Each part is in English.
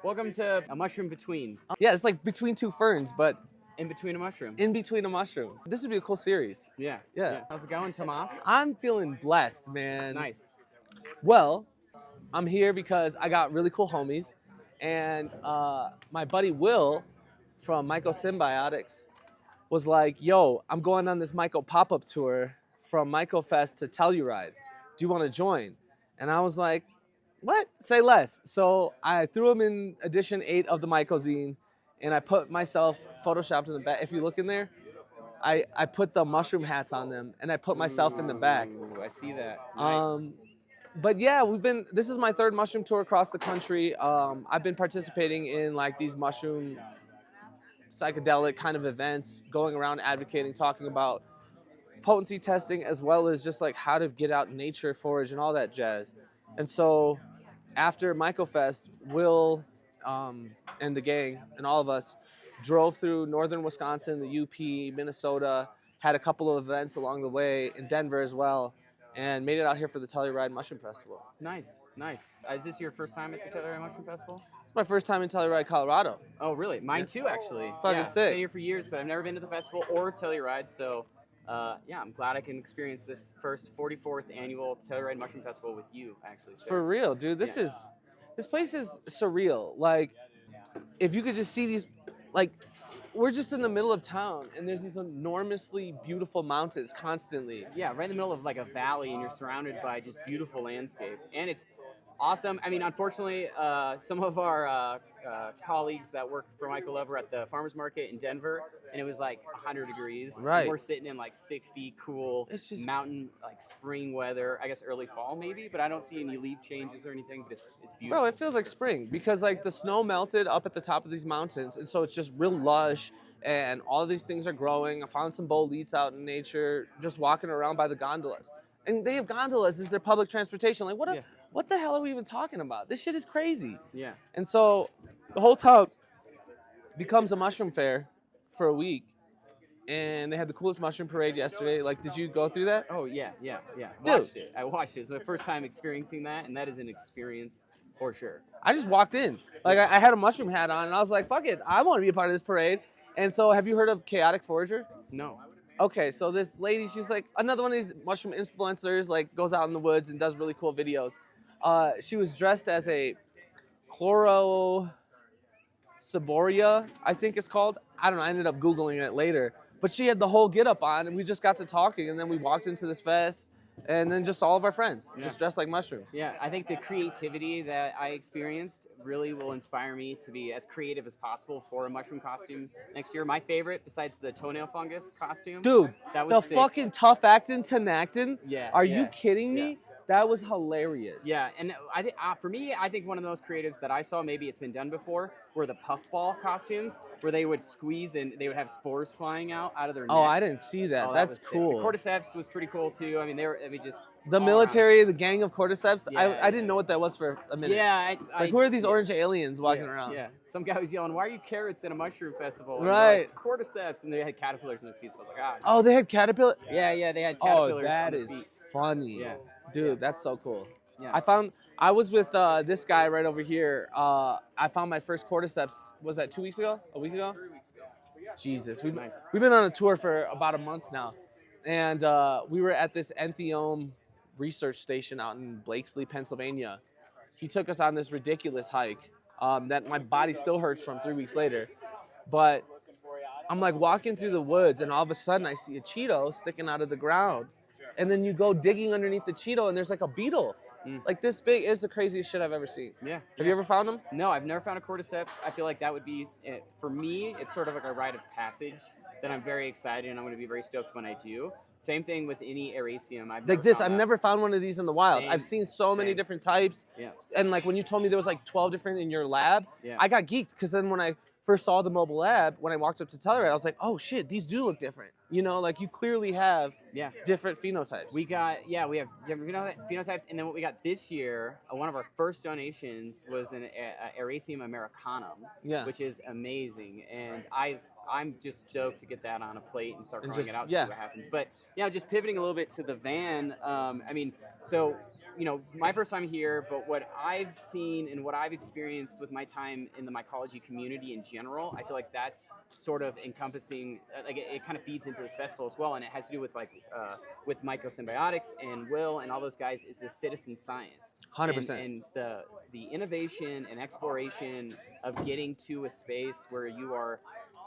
Welcome to a mushroom between. Yeah, it's like between two ferns, but In between a mushroom. in between a mushroom. This would be a cool series. Yeah. Yeah. How's it going, Tomás? I'm feeling blessed, man. Nice. Well, I'm here because I got really cool homies, and my buddy Will from Myco Symbiotics was like, yo, I'm going on this Myco pop-up tour from Myco Fest to Telluride. Do you want to join? And I was like, what? Say less. So I threw him in edition 8 of the Mycozine, and I put myself photoshopped in the back. If you look in there, I put the mushroom hats on them, and I put myself in the back. Ooh, I see that. Nice. But yeah, this is my 3rd mushroom tour across the country. I've been participating in like these mushroom psychedelic kind of events, going around advocating, talking about potency testing, as well as just like how to get out in nature, forage, and all that jazz. And so after Myco Fest, Will and the gang and all of us drove through northern Wisconsin, the UP, Minnesota, had a couple of events along the way in Denver as well, and made it out here for the Telluride Mushroom Festival. Nice. Is this your first time at the Telluride Mushroom Festival? It's my first time in Telluride, Colorado. Oh, really? Mine too, actually. Fucking sick. Been here for years, but I've never been to the festival or Telluride, so yeah, I'm glad I can experience this first 44th annual Telluride Mushroom Festival with you, actually. So. For real, dude. This place is surreal. Like, if you could just see these, like, we're just in the middle of town, and there's these enormously beautiful mountains constantly. Yeah, right in the middle of like a valley, and you're surrounded by just beautiful landscape, and it's awesome. I mean, unfortunately, some of our colleagues that work for MyCOLover at the farmers market in Denver, and it was like 100 degrees. Right. And we're sitting in like 60, cool It's just mountain, like spring weather. I guess early fall maybe, but I don't see any leaf changes or anything. But it's beautiful. Bro, it feels like spring because like the snow melted up at the top of these mountains, and so it's just real lush, and all of these things are growing. I found some boletes out in nature, just walking around by the gondolas, and they have gondolas as their public transportation. Like, what the hell are we even talking about? This shit is crazy. Yeah. And so the whole town becomes a mushroom fair for a week, and they had the coolest mushroom parade yesterday. Like, did you go through that? Oh yeah. Dude. I watched it. It's my first time experiencing that, and that is an experience for sure. I just walked in. Like, I had a mushroom hat on, and I was like, fuck it, I want to be a part of this parade. And so have you heard of Chaotic Forager? No. Okay, so this lady, she's like another one of these mushroom influencers, like goes out in the woods and does really cool videos. She was dressed as a Chlorosaboria, I think it's called. I don't know, I ended up Googling it later. But she had the whole getup on, and we just got to talking, and then we walked into this fest, and then just all of our friends, just dressed like mushrooms. Yeah, I think the creativity that I experienced really will inspire me to be as creative as possible for a mushroom costume next year. My favorite, besides the toenail fungus costume. Dude, that was the sick. fucking tough acting Tenactin? Yeah. Are you kidding me? Yeah. That was hilarious. Yeah, and I think for me, I think one of those creatives that I saw, maybe it's been done before, were the puffball costumes, where they would squeeze and they would have spores flying out of their neck. Oh, I didn't see that. Oh, That's was cool. The cordyceps was pretty cool too. I mean, just the military, the gang of cordyceps. Yeah, I didn't know what that was for a minute. Yeah, who are these orange aliens walking around? Yeah, some guy was yelling, "Why are you carrots in a mushroom festival?" And right, like, cordyceps, and they had caterpillars in their feet. So I was like, ah. Oh, they had caterpillar. Yeah, they had caterpillars. Oh, that on is their feet. funny. Yeah, dude, that's so cool. Yeah. I was with this guy right over here. I found my first cordyceps. Was that 2 weeks ago? A week ago? 3 weeks ago. Jesus, we've been on a tour for about a month now, and we were at this Entheome research station out in Blakesley, Pennsylvania. He took us on this ridiculous hike that my body still hurts from 3 weeks later, but I'm like walking through the woods, and all of a sudden I see a Cheeto sticking out of the ground, and then you go digging underneath the Cheeto, and there's like a beetle. Like this big. Is the craziest shit I've ever seen. Yeah. Have you ever found them? No, I've never found a cordyceps. I feel like that would be, for me, it's sort of like a rite of passage that I'm very excited, and I'm going to be very stoked when I do. Same thing with any Eraceum. I've never found one of these in the wild. I've seen so many different types. Yeah. And like when you told me there was like 12 different in your lab, I got geeked because then when I first saw the mobile lab, when I walked up to Telluride, I was like, oh shit, these do look different. You know, like you clearly have different phenotypes. We have different phenotypes, and then what we got this year, one of our first donations was an Eraceum americanum, which is amazing, and I'm just stoked to get that on a plate and start growing it out and see what happens. But just pivoting a little bit to the van, I mean, so you know, my first time here, but what I've seen and what I've experienced with my time in the mycology community in general, I feel like that's sort of encompassing, like it kind of feeds into this festival as well, and it has to do with like with mycosymbiotics and Will and all those guys is the citizen science. 100%. And the innovation and exploration of getting to a space where you are,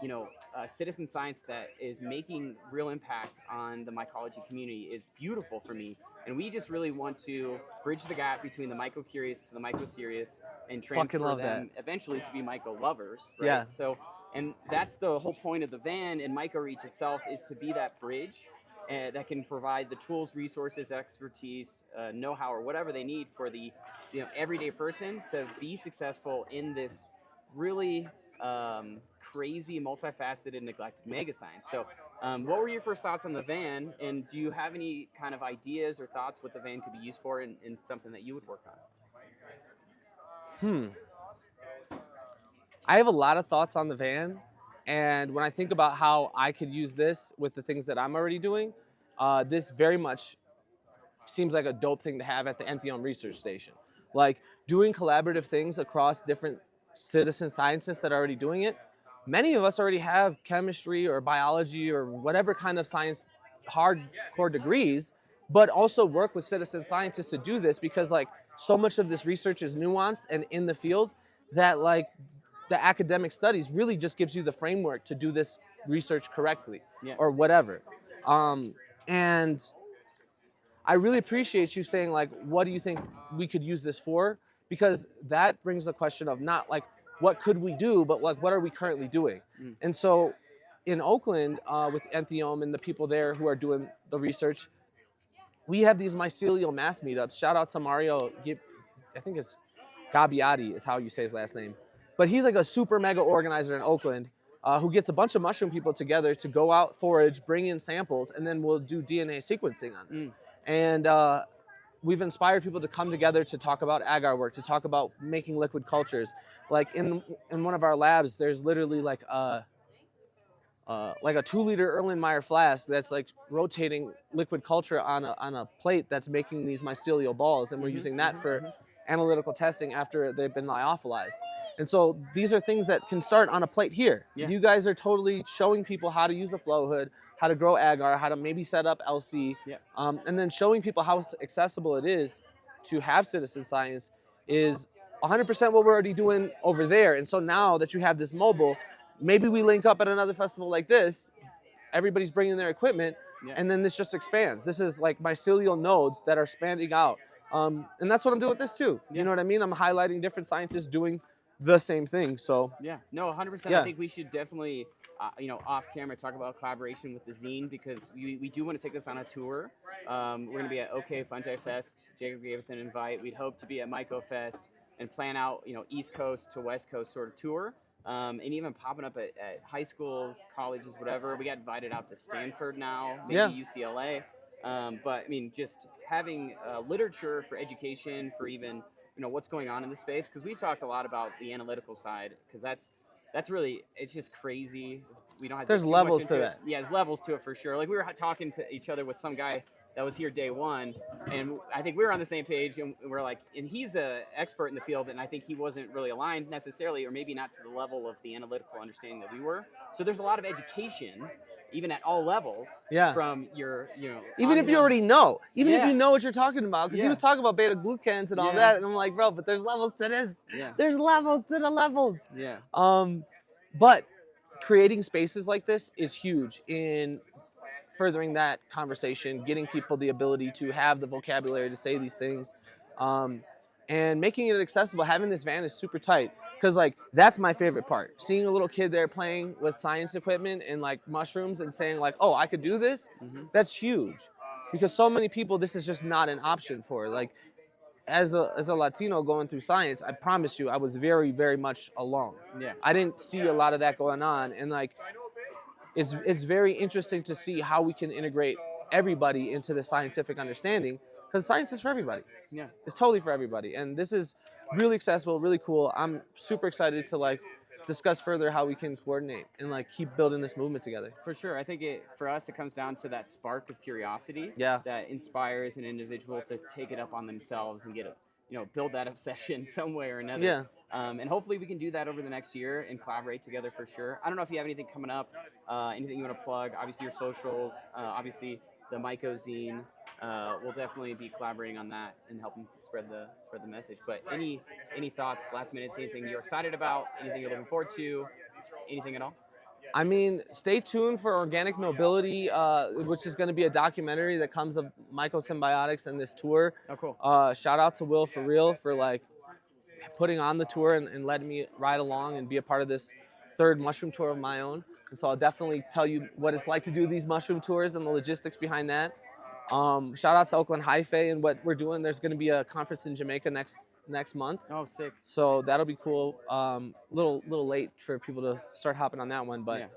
you know, citizen science that is making real impact on the mycology community is beautiful for me. And we just really want to bridge the gap between the myco-curious to the myco-serious and transfer them eventually to be myco-lovers. Right? Yeah. So, and that's the whole point of the van and MycoReach itself is to be that bridge that can provide the tools, resources, expertise, know-how, or whatever they need for the everyday person to be successful in this really crazy, multifaceted, neglected mega science. So what were your first thoughts on the van, and do you have any kind of ideas or thoughts what the van could be used for in something that you would work on? I have a lot of thoughts on the van, and when I think about how I could use this with the things that I'm already doing, this very much seems like a dope thing to have at the Entheome Research Station. Like doing collaborative things across different citizen scientists that are already doing it. Many of us already have chemistry or biology or whatever kind of science hardcore degrees, but also work with citizen scientists to do this because like so much of this research is nuanced and in the field that like the academic studies really just gives you the framework to do this research correctly or whatever. And I really appreciate you saying like, what do you think we could use this for? Because that brings the question of not like, what could we do, but like, what are we currently doing? And so in Oakland, with Entheome and the people there who are doing the research, we have these mycelial mass meetups. Shout out to Mario, I think it's Gabbiati is how you say his last name. But he's like a super mega organizer in Oakland who gets a bunch of mushroom people together to go out, forage, bring in samples, and then we'll do DNA sequencing on them. And we've inspired people to come together to talk about agar work, to talk about making liquid cultures. Like in one of our labs, there's literally like a 2-liter Erlenmeyer flask that's like rotating liquid culture on a plate that's making these mycelial balls, and we're using that for analytical testing after they've been lyophilized. And so these are things that can start on a plate here. You guys are totally showing people how to use a flow hood, how to grow agar, how to maybe set up LC, and then showing people how accessible it is to have citizen science is 100% what we're already doing over there. And so now that you have this mobile, maybe we link up at another festival like this, everybody's bringing their equipment, and then this just expands. This is like mycelial nodes that are spanning out. And that's what I'm doing with this too. You know what I mean? I'm highlighting different scientists doing the same thing. So no, 100%. I think we should definitely off camera talk about collaboration with the zine, because we do want to take this on a tour. We're going to be at OK Fungi Fest. Jacob gave us an invite. We'd hope to be at Myco Fest and plan out East Coast to West Coast sort of tour, and even popping up at high schools, colleges, whatever. We got invited out to Stanford now, maybe UCLA. But I mean, just having literature for education, for even what's going on in the space, because we've talked a lot about the analytical side, because that's really, it's just crazy. We don't have there's levels to that. Yeah, there's levels to it for sure. Like we were talking to each other with some guy that was here day one, and I think we were on the same page, and we're like, and he's an expert in the field, and I think he wasn't really aligned necessarily, or maybe not to the level of the analytical understanding that we were. So there's a lot of education, even at all levels, from your, even if you already know, if you know what you're talking about, because he was talking about beta glucans and all that, and I'm like, bro, but there's levels to this. There's levels to the levels. But creating spaces like this is huge in furthering that conversation, getting people the ability to have the vocabulary to say these things, and making it accessible. Having this van is super tight, because like that's my favorite part. Seeing a little kid there playing with science equipment and like mushrooms and saying like, oh, I could do this. That's huge, because so many people this is just not an option for. Like as a Latino going through science, I promise you, I was very, very much alone. I didn't see a lot of that going on, and like it's very interesting to see how we can integrate everybody into the scientific understanding, because science is for everybody. It's totally for everybody, and this is really accessible, really cool. I'm super excited to like discuss further how we can coordinate and like keep building this movement together. For sure. I think for us, it comes down to that spark of curiosity Yeah. that inspires an individual to take it up on themselves and build that obsession some way or another. Yeah. And hopefully we can do that over the next year and collaborate together for sure. I don't know if you have anything coming up, anything you want to plug, obviously your socials, obviously the Myco Zine. We'll definitely be collaborating on that and helping spread the message. But any thoughts, last minutes, anything you're excited about, anything you're looking forward to, anything at all? I mean, stay tuned for Organic Nobility, which is going to be a documentary that comes of mycosymbiotics and this tour. Oh, cool. Shout out to Will for real for like putting on the tour and letting me ride along and be a part of this third mushroom tour of my own. And so I'll definitely tell you what it's like to do these mushroom tours and the logistics behind that. Shout out to Oakland Hyphae and what we're doing. There's going to be a conference in Jamaica next month. Oh, sick. So that'll be cool. Little late for people to start hopping on that one, but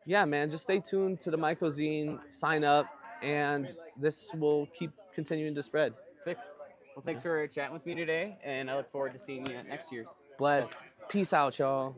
yeah, man, just stay tuned to the Mycozine, sign up, and this will keep continuing to spread. Sick. Well, thanks for chatting with me today, and I look forward to seeing you at next year's. Blessed. Peace out, y'all.